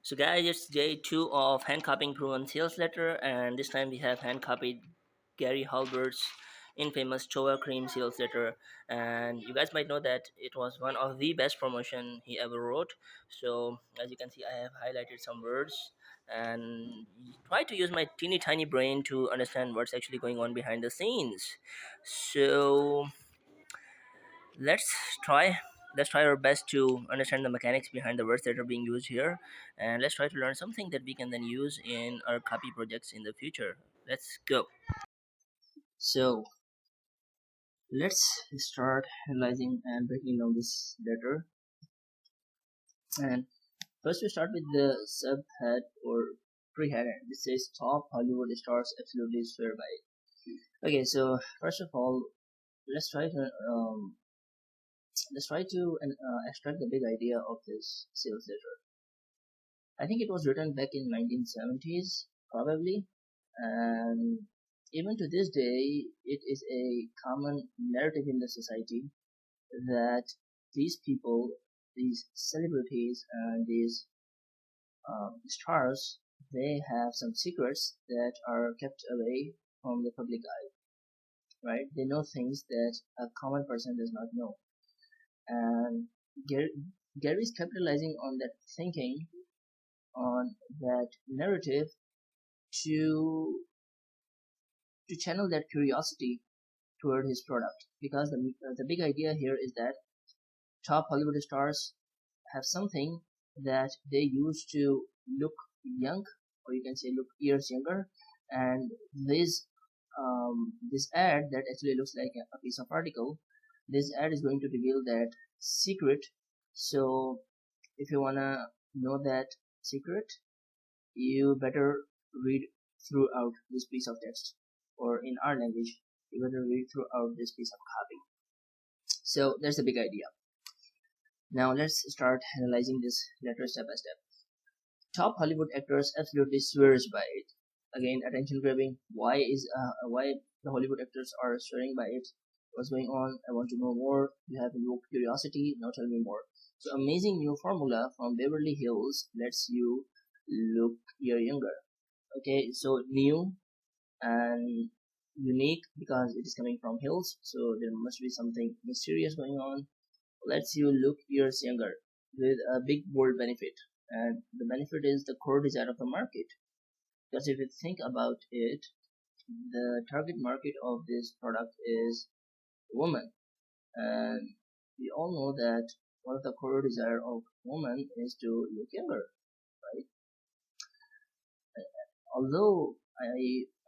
So guys, it's day 2 of hand copying proven sales letter, and this time we have hand copied Gary Halbert's infamous Choa Cream sales letter. And you guys might know that it was one of the best promotion he ever wrote. So as you can see, I have highlighted some words and try to use my teeny tiny brain to understand what's actually going on behind the scenes. So let's try let's try our best to understand the mechanics behind the words that are being used here, and let's try to learn something that we can then use in our copy projects in the future. Let's go. So let's start analyzing and breaking down this letter. And first we start with the subhead or pre-head. This says top Hollywood stars absolutely swear by it. Okay, so first of all, let's try to extract the big idea of this sales letter. I think it was written back in 1970s, probably, and even to this day, it is a common narrative in the society that these people, these celebrities, and these stars, they have some secrets that are kept away from the public eye, right? They know things that a common person does not know, and Gary, Gary's capitalizing on that thinking, on that narrative to channel that curiosity toward his product, because the big idea here is that top Hollywood stars have something that they use to look young, or you can say look years younger, and this ad that actually looks like a piece of article, this ad is going to reveal that secret. So if you wanna know that secret, you better read throughout this piece of text, or in our language, you better read throughout this piece of copy. So that's the big idea. Now let's start analyzing this letter step by step. Top Hollywood actors absolutely swears by it. Again, attention grabbing. Why the Hollywood actors are swearing by it? What's going on? I want to know more. You have no curiosity. Now tell me more. So amazing new formula from Beverly Hills lets you look year younger. Okay, so new and unique because it is coming from hills, so there must be something mysterious going on. Lets you look years younger with a big bold benefit, and the benefit is the core desire of the market. Because if you think about it, the target market of this product is woman, and we all know that one of the core desire of woman is to look younger, right? Although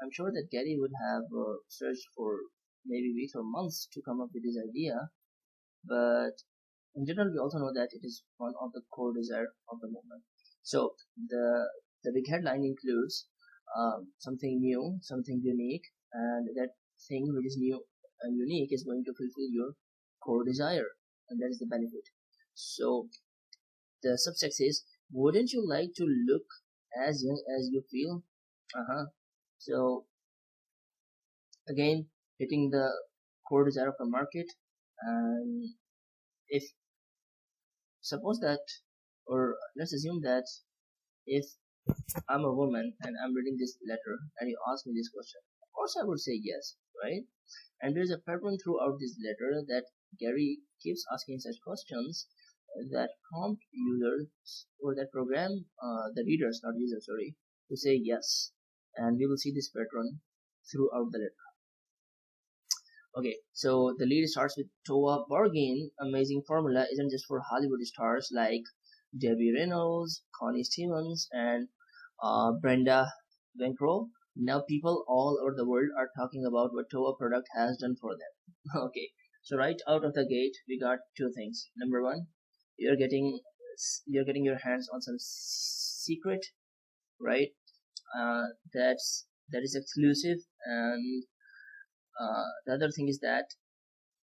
I'm sure that Gary would have searched for maybe weeks or months to come up with this idea, but in general we also know that it is one of the core desire of the movement. So the big headline includes something new, something unique, and that thing which is new and unique is going to fulfill your core desire, and that is the benefit. So the subtext is, wouldn't you like to look as young as you feel? So again, hitting the core desire of the market. And if suppose that, or let's assume that, if I'm a woman and I'm reading this letter and you ask me this question, of course I would say yes, right? And there's a pattern throughout this letter that Gary keeps asking such questions that prompt users, or that program the readers, not users, sorry, to say yes. And we will see this pattern throughout the letter. Okay, so the lead starts with Toa Bargain. Amazing formula isn't just for Hollywood stars like Debbie Reynolds, Connie Stevens, and Brenda Bancroft. Now people all over the world are talking about what Toa product has done for them. Okay, so right out of the gate, we got two things. Number one, you're getting your hands on some secret, right? That is exclusive, and the other thing is that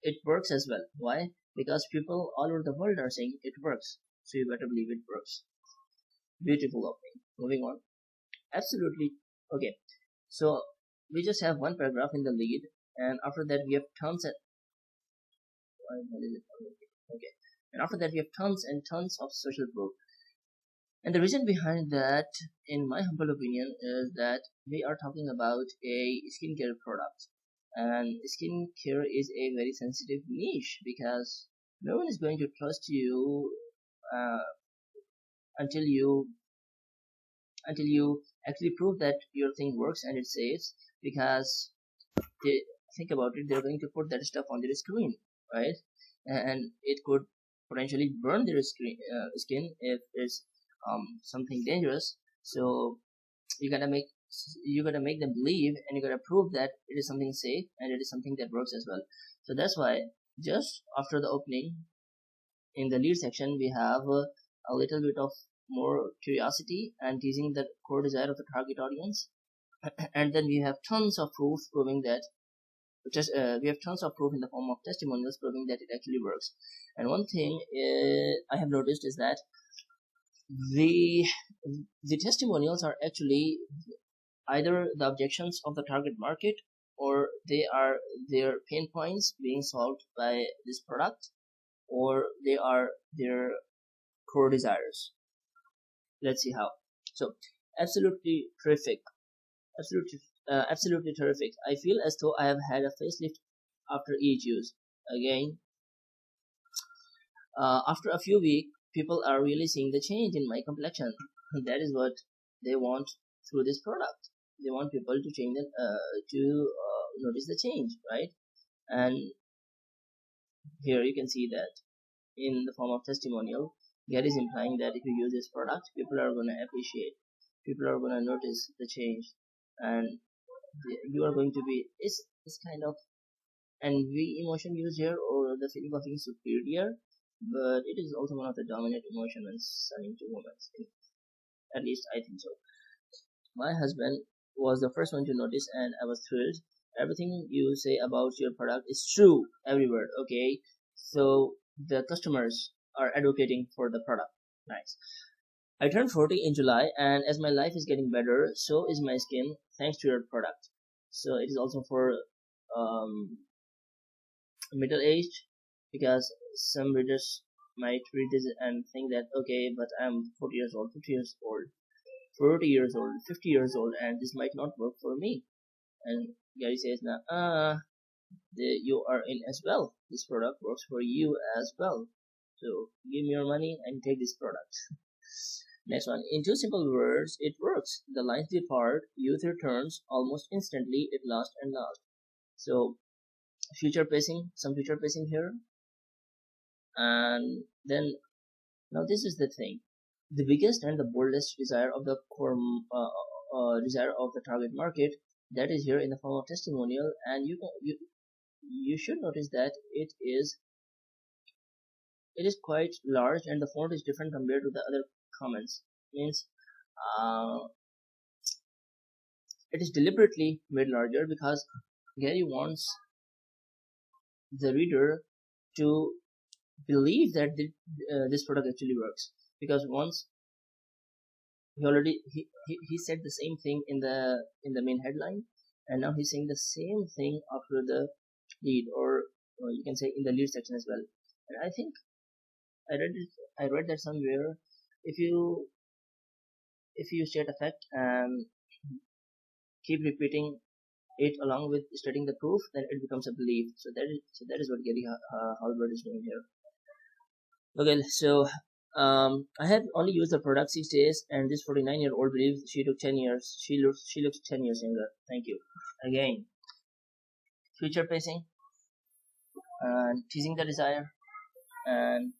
it works as well. Why? Because people all over the world are saying it works, so you better believe it works. Beautiful opening. Moving on. Absolutely. Okay, so we just have one paragraph in the lead, and after that we have tons and okay, and after that we have tons and tons of social proof. And the reason behind that, in my humble opinion, is that we are talking about a skincare product. And skincare is a very sensitive niche because no one is going to trust you uh, until you actually prove that your thing works and it's safe. Because they think about it, they're going to put that stuff on their screen, right? And it could potentially burn their skin if it's something dangerous. So you gotta make you gotta make them believe, and you gotta prove that it is something safe and it is something that works as well. So that's why just after the opening, in the lead section, we have a little bit of more curiosity and teasing the core desire of the target audience. And then we have tons of proof proving that just we have tons of proof in the form of testimonials proving that it actually works. And one thing I have noticed is that the the testimonials are actually either the objections of the target market, or they are their pain points being solved by this product, or they are their core desires. Let's see how. So absolutely terrific, absolutely terrific. I feel as though I have had a facelift after each use. Again, after a few weeks, people are really seeing the change in my complexion. That is what they want through this product. They want people to change to notice the change, right? And here you can see that in the form of testimonial, Gary is implying that if you use this product, people are going to appreciate, people are going to notice the change, and you are going to be is kind of envy emotion used here, or the feeling of being superior, but it is also one of the dominant emotion when selling to women. At least I think so. My husband was the first one to notice, and I was thrilled. Everything you say about your product is true, every word. Okay, so the customers are advocating for the product. Nice. I turned 40 in July, and as my life is getting better, so is my skin thanks to your product. So it is also for um, middle aged, because some readers might read this and think that okay, but I'm 40 years old, 50 years old, 40 years old, 50 years old, and this might not work for me. And Gary says, nah, you are in as well. This product works for you as well. So give me your money and take this product. Next one. In two simple words, it works. The lines depart, youth returns, almost instantly, it lasts and lasts. So future pacing, some future pacing here. And then, now this is the thing. The biggest and the boldest desire of the core desire of the target market, that is here in the form of testimonial, and you should notice that it is quite large, and the font is different compared to the other comments. Means it is deliberately made larger because Gary wants the reader to believe that this product actually works, because once he said the same thing in the main headline, and now he's saying the same thing after the lead, or you can say in the lead section as well. And I think I read that somewhere, if you state a fact and keep repeating it along with stating the proof, then it becomes a belief. So that is what Gary Halbert is doing here. Okay, so I have only used the product 6 days, and this 49-year-old believes she took 10 years. She looks 10 years younger. Thank you. Again, future pacing and teasing the desire and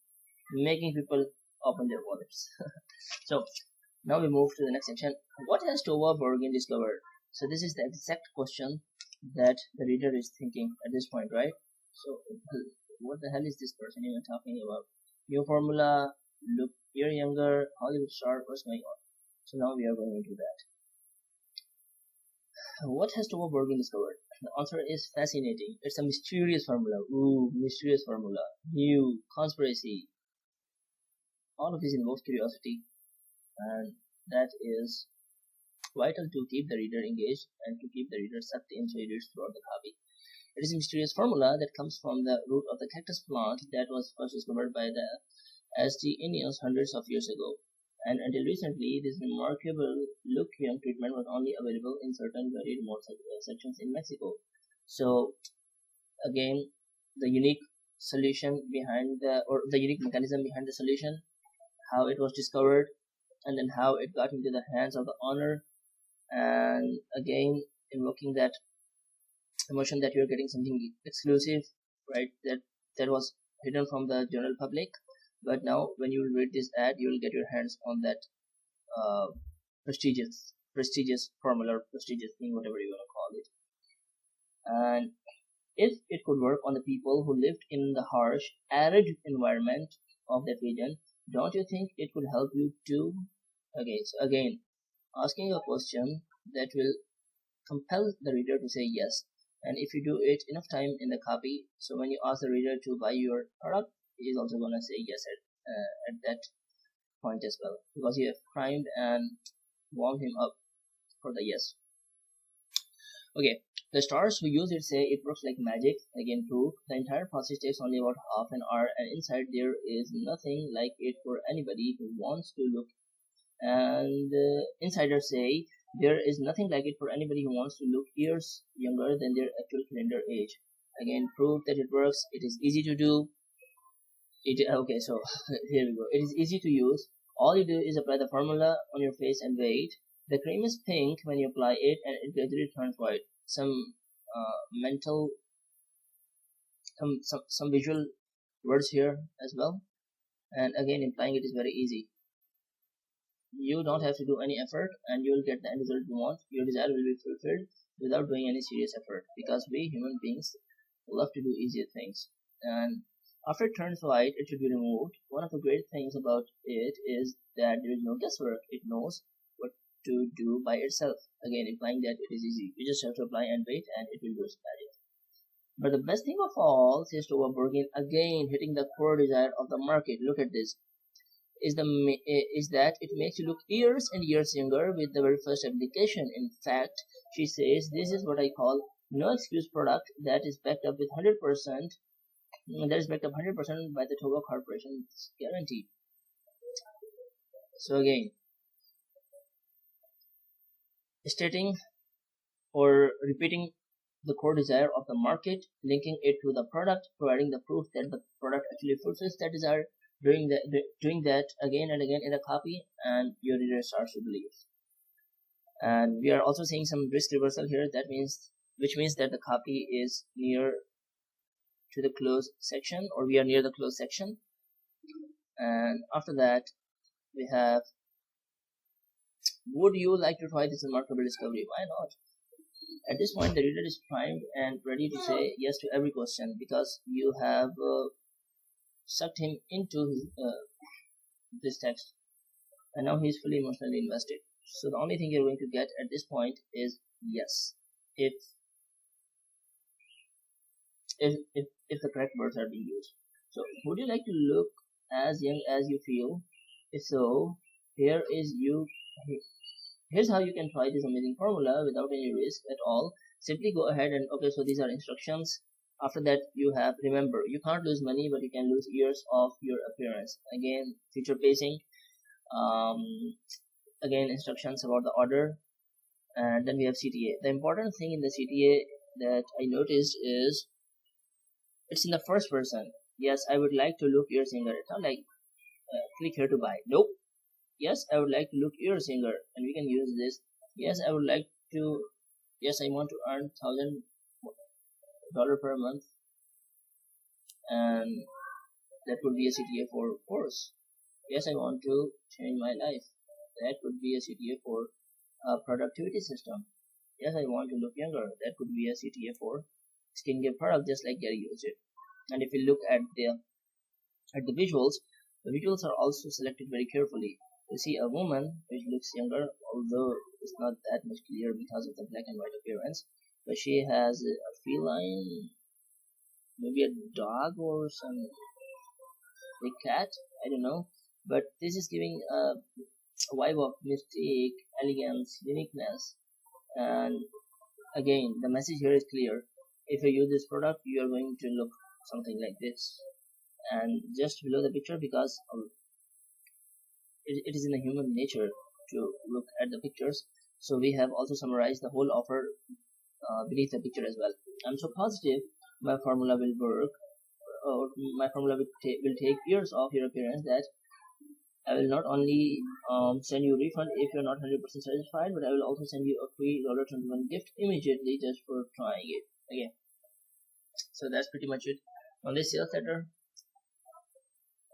making people open their wallets. So now we move to the next section. What has Tova Bergen discovered? So this is the exact question that the reader is thinking at this point, right? So what the hell is this person even talking about? New formula, look you're younger, Hollywood star, what's going on? So now we are going into that. What has Tova Bergen discovered? The answer is fascinating. It's a mysterious formula. Ooh, mysterious formula. New, conspiracy. All of this invokes curiosity, and that is vital to keep the reader engaged and to keep the reader sucked into it throughout the copy. It is a mysterious formula that comes from the root of the cactus plant that was first discovered by the Aztec Indians hundreds of years ago. and until recently, this remarkable look young treatment was only available in certain very remote sections in Mexico. So again, the unique solution behind the unique mechanism behind the solution, how it was discovered, and then how it got into the hands of the owner, and again invoking that emotion that you're getting something exclusive, right? That was hidden from the general public, but now when you read this ad, you will get your hands on that uh, prestigious formula, or prestigious thing, whatever you want to call it. And if it could work on the people who lived in the harsh, arid environment of that region, don't you think it could help you too? Okay, so again, asking a question that will compel the reader to say yes. And if you do it enough time in the copy, so when you ask the reader to buy your product, he is also gonna say yes at that point as well, because you have primed and warmed him up for the yes. Okay, the stars who use it say it works like magic. Again, proof. The entire process takes only about half an hour, and inside there is nothing like it for anybody who wants to look. And insiders say there is nothing like it for anybody who wants to look years younger than their actual calendar age. Again, proof that it works. It is easy to do. Okay, so here we go. It is easy to use. All you do is apply the formula on your face and wait. The cream is pink when you apply it, and it gradually turns white. Some mental, some visual words here as well, and again implying it is very easy. You don't have to do any effort, and you will get the end result you want. Your desire will be fulfilled without doing any serious effort, because we human beings love to do easier things. And after it turns white, it should be removed. One of the great things about it is that there is no guesswork. It knows what to do by itself. Again, implying that it is easy. You just have to apply and wait, and it will do its magic. But the best thing of all, says Tova Bergin, again hitting the core desire of the market. Look at this. Is that it makes you look years and years younger with the very first application. In fact, she says this is what I call no excuse product that is backed up with 100%. That is backed up 100% by the Tova Corporation's guarantee. So again, stating or repeating the core desire of the market, linking it to the product, providing the proof that the product actually fulfills that desire, doing that again and again in the copy, and your reader starts to believe. And we are also seeing some risk reversal here. Which means that the copy is near to the close section, or we are near the close section. And after that, we have, would you like to try this remarkable discovery? Why not? At this point, the reader is primed and ready to say yes to every question, because you have sucked him into this text, and now he is fully emotionally invested. So the only thing you're going to get at this point is yes, if the correct words are being used. So, would you like to look as young as you feel? If so, here's how you can try this amazing formula without any risk at all. Simply go ahead and, okay, so these are instructions. After that, you have, remember, you can't lose money, but you can lose years of your appearance. Again, future pacing. Again, instructions about the order. And then we have CTA. The important thing in the CTA that I noticed is it's in the first person. Yes, I would like to look years younger. It's not like click here to buy. Nope. Yes, I would like to look years younger, and we can use this. Yes, I would like to. Yes, I want to earn $1,000 per month, and that would be a CTA for course. Yes, I want to change my life. That would be a CTA for a productivity system. Yes, I want to look younger. That could be a CTA for skincare product, just like Gary used it. And if you look at the visuals, the visuals are also selected very carefully. You see a woman which looks younger, although it's not that much clear because of the black and white appearance, but she has a feline, maybe a dog or some big cat, I don't know, but this is giving a vibe of mystique, elegance, uniqueness. And again, the message here is clear. If you use this product, you are going to look something like this. And just below the picture, because it is in the human nature to look at the pictures. So we have also summarized the whole offer beneath the picture as well. I'm so positive my formula will work, or my formula will take years of your appearance, that I will not only send you a refund if you're not 100% satisfied, but I will also send you a free $21 gift immediately just for trying it again. So that's pretty much it on this sales letter.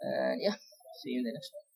And yeah, see you in the next one.